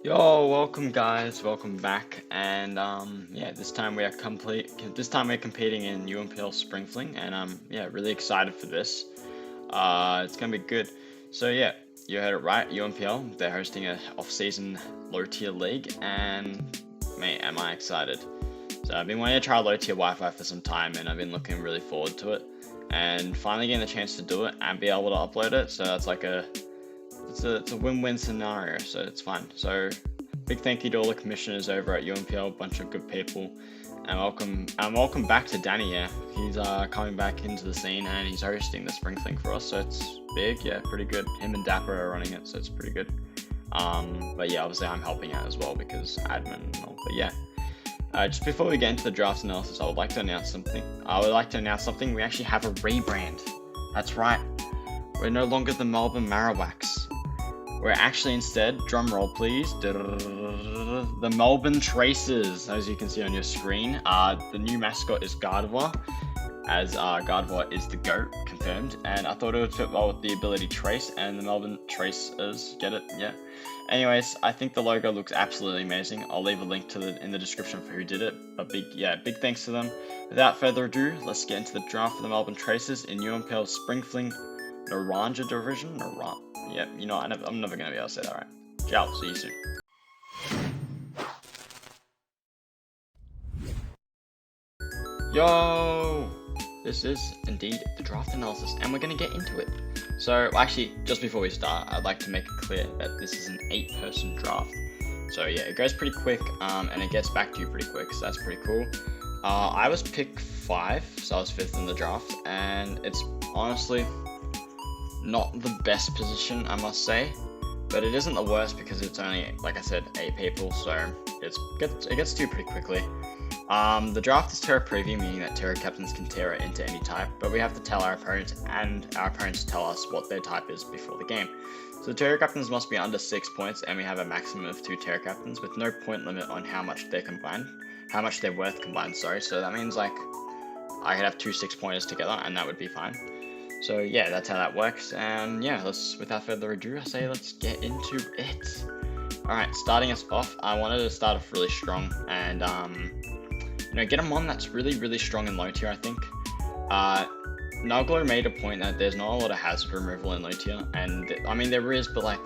Yo, welcome guys, welcome back, and yeah, this time we're competing in UNPL Spring Fling, and yeah, really excited for this. It's gonna be good. So yeah, you heard it right, UNPL, they're hosting a off-season low-tier league, and mate, am I excited. So I've been wanting to try low-tier Wi-Fi for some time, and I've been looking really forward to it, and finally getting the chance to do it and be able to upload it, so it's like it's a win-win scenario, so it's fun. So big thank you to all the commissioners over at UNPL, a bunch of good people, and welcome back to Danny. Yeah, he's coming back into the scene and he's hosting the spring thing for us, so it's big. Yeah, pretty good. Him and Dapper are running it, so it's pretty good. But yeah, obviously I'm helping out as well because admin and all. But yeah, just before we get into the draft analysis, I would like to announce something. We actually have a rebrand. That's right. We're no longer the Melbourne Marowaks. We're actually instead, drum roll please, the Melbourne Tracers, as you can see on your screen. The new mascot is Gardevoir, as Gardevoir is the GOAT, confirmed, and I thought it would fit well with the ability Trace and the Melbourne Tracers, get it? Yeah. Anyways, I think the logo looks absolutely amazing. I'll leave a link in the description for who did it, but big thanks to them. Without further ado, let's get into the draft for the Melbourne Tracers in UNPL Spring Fling Naranja Division. Yep, you know, I'm never gonna be able to say that right. Ciao, see you soon. Yo! This is indeed the draft analysis, and we're gonna get into it. So, actually, just before we start, I'd like to make it clear that this is an 8-person draft. So yeah, it goes pretty quick, and it gets back to you pretty quick, so that's pretty cool. I was pick 5, so I was 5th in the draft, and it's honestly not the best position, I must say, but it isn't the worst because it's only, like I said, 8 people, so it gets to you pretty quickly. The draft is Terra Preview, meaning that Terra captains can Terra into any type, but we have to tell our opponents, and our opponents tell us what their type is before the game. So the Terra captains must be under 6 points, and we have a maximum of 2 Terra captains with no point limit on how much they're worth combined, sorry. So that means like I could have 2 6-pointers together, and that would be fine. So yeah, that's how that works, and yeah, without further ado, I say let's get into it. Alright, starting us off, I wanted to start off really strong, and get a mon that's really strong in low tier, I think. Nugler made a point that there's not a lot of hazard removal in low tier, and I mean there is, but like,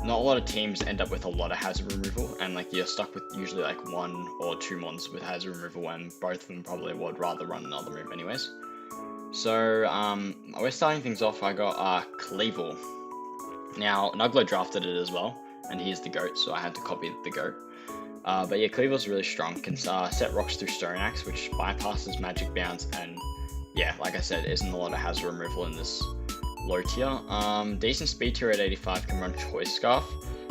not a lot of teams end up with a lot of hazard removal, and like you're stuck with usually like 1 or 2 mons with hazard removal, and both of them probably would rather run another move anyways. So, we're starting things off. I got Cleavel. Now, Nugler drafted it as well, and he's the GOAT, so I had to copy the GOAT. But yeah, Cleavel's really strong. Can set rocks through Stone Axe, which bypasses Magic Bounce, and yeah, like I said, isn't a lot of hazard removal in this low tier. Decent speed tier at 85, can run Choice Scarf,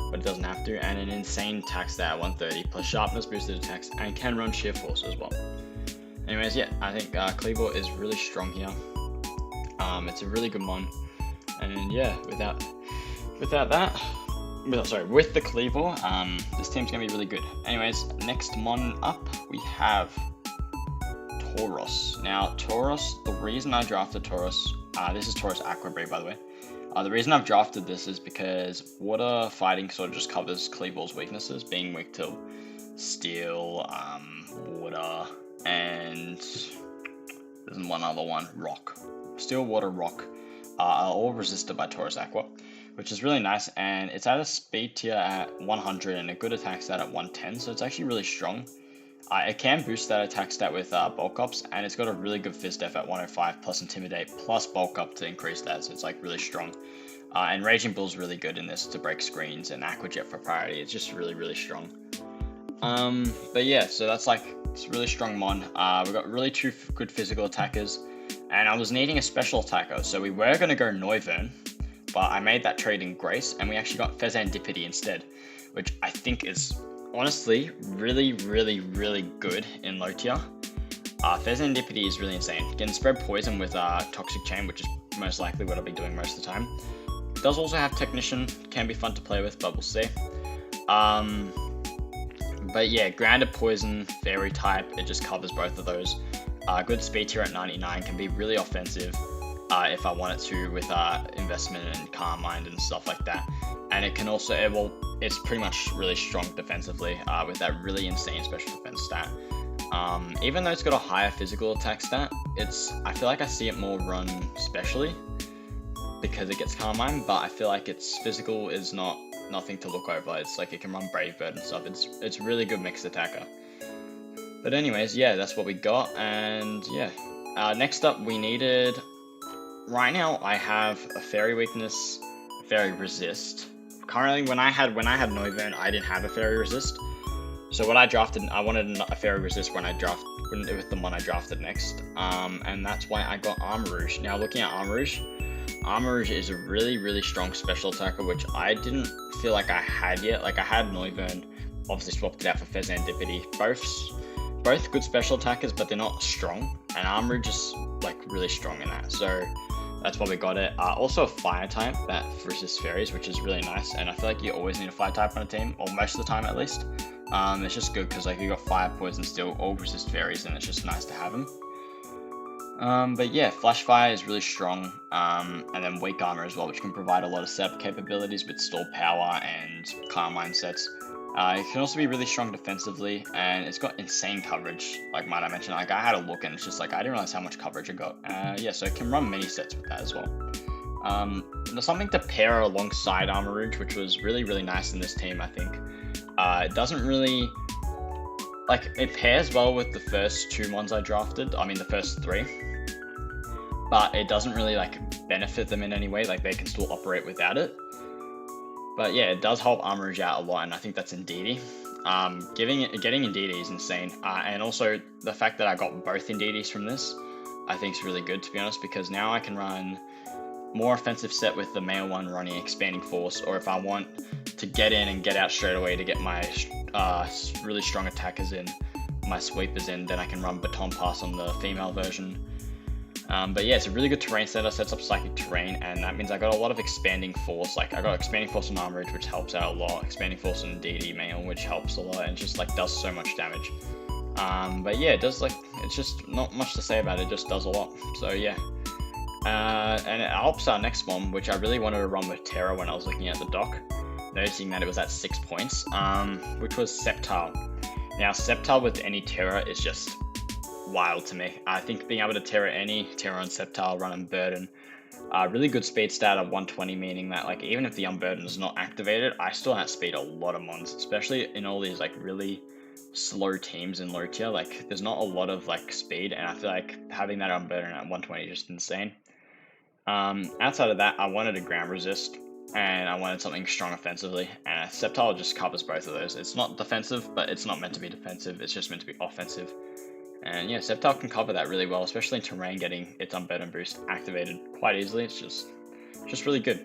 but it doesn't have to, and an insane attack stat at 130, plus sharpness boosted attacks, and can run Sheer Force as well. Anyways, yeah, I think Cleaver is really strong here. It's a really good mon, and yeah, with the Cleaver, this team's gonna be really good. Anyways, next mon up, we have Tauros. Now, Tauros, the reason I drafted Tauros, this is Tauros Aqua Breed, by the way. The reason I've drafted this is because water fighting sort of just covers Cleaver's weaknesses, being weak to steel, water, and there's one other one, rock. Steel, water, rock are all resisted by Tauros Aqua, which is really nice, and it's at a speed tier at 100 and a good attack stat at 110, so it's actually really strong. It can boost that attack stat with bulk ups, and it's got a really good Fizz Def at 105 plus Intimidate plus bulk up to increase that, so it's like really strong. And Raging Bull's really good in this to break screens, and Aqua Jet for priority. It's just really strong. But yeah, so that's like, it's a really strong mon. We've got really 2 good physical attackers, and I was needing a special attacker, so we were going to go Noivern, but I made that trade in Grace, and we actually got Fezandipity instead, which I think is honestly really good in low tier. Fezandipity is really insane. Can spread poison with Toxic Chain, which is most likely what I'll be doing most of the time. It does also have Technician, can be fun to play with, but we'll see. But yeah, Grounded Poison, Fairy type, it just covers both of those. Good speed tier at 99, can be really offensive if I wanted to with investment and Calm Mind and stuff like that. and it can also, it's pretty much really strong defensively with that really insane special defense stat. Even though it's got a higher physical attack stat, I feel like I see it more run specially because it gets Carmine, but I feel like its physical is nothing to look over. It's like it can run Brave Bird and stuff. It's a really good mixed attacker. But anyways, yeah, that's what we got, and yeah. Next up, we needed. Right now, I have a Fairy Weakness, a Fairy Resist. Currently, when I had Noivern, I didn't have a Fairy Resist. So what I drafted, I wanted a Fairy Resist with the one I drafted next, and that's why I got Armor Rouge. Now, looking at Armor Rouge is a really, really strong special attacker, which I didn't feel like I had yet. Like, I had Noivern, obviously swapped it out for Fezandipity. Both good special attackers, but they're not strong, and Armor Rouge is like really strong in that. So that's why we got it. Also a Fire type that resists fairies, which is really nice, and I feel like you always need a Fire type on a team, or most of the time at least. It's just good because like you got Fire, Poison, Steel, all resist fairies, and it's just nice to have them. But yeah, Flash Fire is really strong, and then Weak Armor as well, which can provide a lot of setup capabilities with Store Power and Carmine sets. It can also be really strong defensively, and it's got insane coverage, like might I mention. Like, I had a look, and it's just like, I didn't realize how much coverage it got. Yeah, so it can run many sets with that as well. There's something to pair alongside Armor Rouge, which was really, really nice in this team, I think. It doesn't really, like, it pairs well with the first two ones I drafted, I mean the first three, but it doesn't really, like, benefit them in any way, like, they can still operate without it. But yeah, it does help Armor Rouge out a lot, and I think that's Indeedee. Getting Indeedee is insane, and also the fact that I got both Indeedees from this, I think is really good, to be honest, because now I can run more offensive set with the male one running Expanding Force, or if I want to get in and get out straight away to get my really strong attackers in, my sweepers in, then I can run Baton Pass on the female version. But yeah, it's a really good terrain setter, sets up Psychic Terrain, and that means I got a lot of Expanding Force. Like, I got Expanding Force on Armor Rouge, which helps out a lot, Expanding Force on DD Male, which helps a lot, and just like does so much damage. But yeah, it does, like, it's just not much to say about it, just does a lot. So yeah. And it helps our next one, which I really wanted to run with Terra when I was looking at the doc, noticing that it was at 6 points, which was Sceptile. Now, Sceptile with any Terra is just wild to me. I think being able to Terra on Sceptile, run Unburden, really good speed stat of 120, meaning that like even if the Unburden is not activated, I still outspeed a lot of mons, especially in all these like really slow teams in low tier. Like, there's not a lot of like speed, and I feel like having that Unburden at 120 is just insane. Outside of that, I wanted a ground resist, and I wanted something strong offensively, and Sceptile just covers both of those. It's not defensive, but it's not meant to be defensive, it's just meant to be offensive. And yeah, Sceptile can cover that really well, especially in terrain, getting its Unburden boost activated quite easily. It's just really good.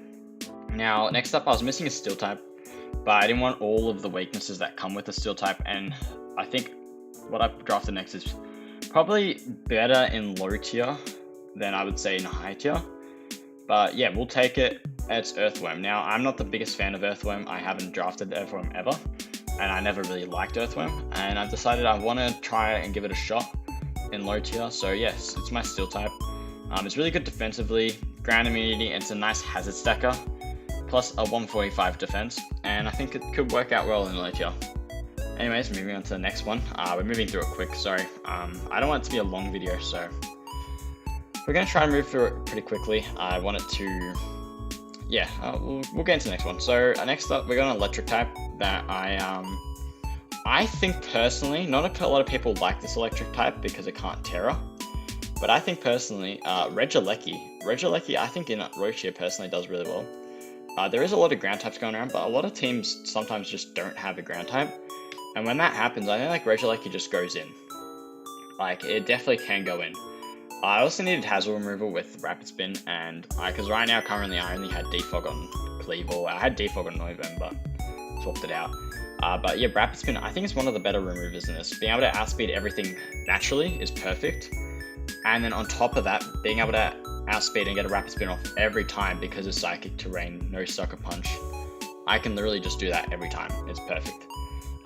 Now, next up, I was missing a Steel type, but I didn't want all of the weaknesses that come with the Steel type, and I think what I drafted next is probably better in low tier than I would say in high tier. But yeah, we'll take it. It's Earthworm. Now, I'm not the biggest fan of Earthworm. I haven't drafted Earthworm ever, and I never really liked Earthworm, and I've decided I want to try and give it a shot in low tier. So yes, it's my Steel type. It's really good defensively, ground immunity, and it's a nice hazard stacker, plus a 145 defense, and I think it could work out well in low tier. Anyways, moving on to the next one. We're moving through it quick, sorry. I don't want it to be a long video, so we're going to try and move through it pretty quickly. I want it to, yeah, we'll get into the next one. So next up, we got an electric type that I think personally, not a lot of people like this electric type because it can't Terra, but I think personally, Regieleki, I think in Rotier personally does really well. There is a lot of ground types going around, but a lot of teams sometimes just don't have a ground type, and when that happens, I think like Regieleki just goes in. Like, it definitely can go in. I also needed Hazel removal with Rapid Spin, and because right now, currently, I only had Defog on Cleavor. I had Defog on Noivern, but swapped it out. But yeah, Rapid Spin, I think it's one of the better removers in this. Being able to outspeed everything naturally is perfect. And then on top of that, being able to outspeed and get a Rapid Spin off every time because of Psychic Terrain, no Sucker Punch. I can literally just do that every time. It's perfect.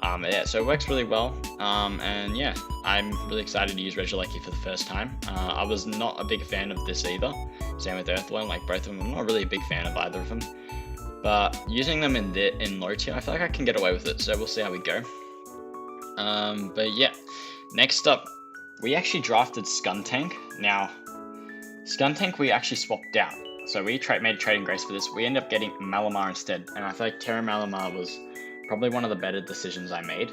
Yeah, so it works really well, and yeah, I'm really excited to use Regieleki for the first time. I was not a big fan of this either, same with Earthworm, like both of them, I'm not really a big fan of either of them. But using them in low tier, I feel like I can get away with it. So we'll see how we go. But yeah, next up, we actually drafted Skuntank. Now, Skuntank we actually swapped out. So we made a trading grace for this. We ended up getting Malamar instead, and I feel like Terra Malamar was probably one of the better decisions I made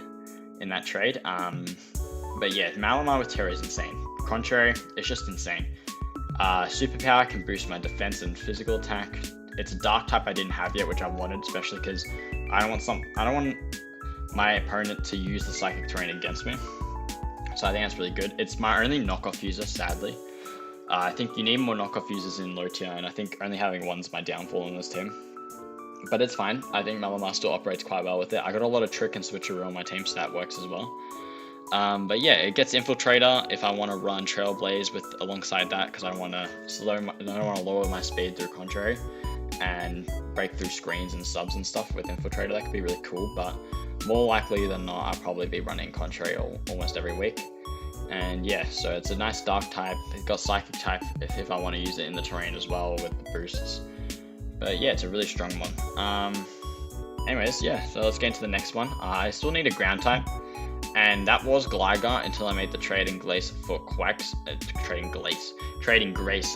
in that trade. But yeah, Malamar with Terra is insane. Contrary, it's just insane. Superpower can boost my defense and physical attack. It's a dark type I didn't have yet, which I wanted, especially because I don't want my opponent to use the psychic terrain against me. So I think that's really good. It's my only knockoff user, sadly. I think you need more knockoff users in low tier, and I think only having one's my downfall in this team. But it's fine. I think Malamar still operates quite well with it. I got a lot of trick and switcheroo on my team, so that works as well. But yeah, it gets Infiltrator if I want to run Trailblaze with alongside that, because I don't want to lower my speed through Contrary and break through screens and subs and stuff with Infiltrator. That could be really cool, but more likely than not, I'll probably be running Contrary almost every week. And yeah, so it's a nice dark type. It's got psychic type if I want to use it in the terrain as well with the boosts. But yeah, it's a really strong one. Anyways, yeah, so let's get into the next one. I still need a ground type, and that was Gligar until I made the Trading Grace for Quacks. Trading Grace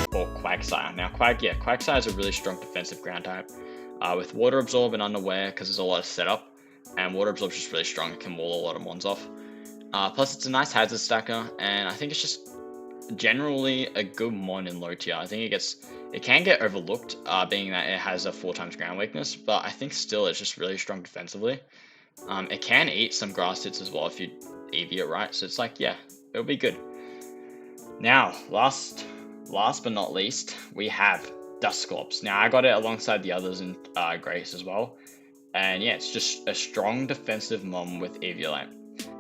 for Quagsire. Now, Quagsire is a really strong defensive ground type. With Water Absorb and Unaware, because there's a lot of setup, and Water Absorb is just really strong. It can wall a lot of mons off. Plus, it's a nice hazard stacker, and I think it's just generally a good mon in low tier. I think it can get overlooked, being that it has a 4x ground weakness, but I think still it's just really strong defensively. It can eat some grass hits as well if you EV it right, so it's like, yeah, it'll be good. Now, last but not least, we have Dusclops. Now, I got it alongside the others in Grace as well, and yeah, it's just a strong defensive mon with Eviolite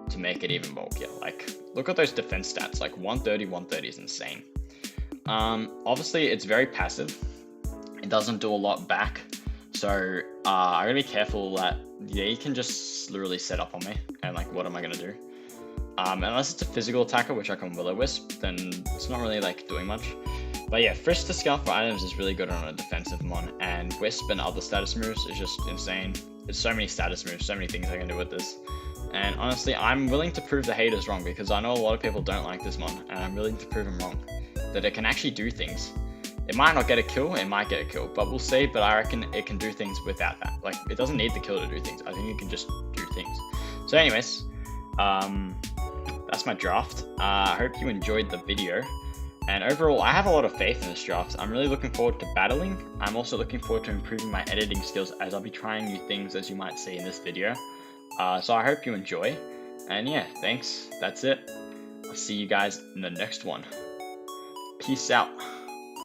to make it even bulkier. Like, look at those defense stats, like 130 is insane. Obviously it's very passive. It doesn't do a lot back, so I gotta be careful that they can just literally set up on me, and like, what am I gonna do? Unless it's a physical attacker, which I can Will-O-Wisp, then it's not really like doing much. But yeah, Frisk to Scout for items is really good on a defensive mon, and Wisp and other status moves is just insane. There's so many status moves, so many things I can do with this. And honestly, I'm willing to prove the haters wrong, because I know a lot of people don't like this mon, and I'm willing to prove them wrong. That it can actually do things. It might not get a kill, it might get a kill, but we'll see. But I reckon it can do things without that. Like, it doesn't need the kill to do things. I think it can just do things. So anyways, that's my draft. I hope you enjoyed the video. And overall, I have a lot of faith in this draft. I'm really looking forward to battling. I'm also looking forward to improving my editing skills, as I'll be trying new things, as you might see in this video. So I hope you enjoy. And yeah, thanks. That's it. I'll see you guys in the next one. Peace out.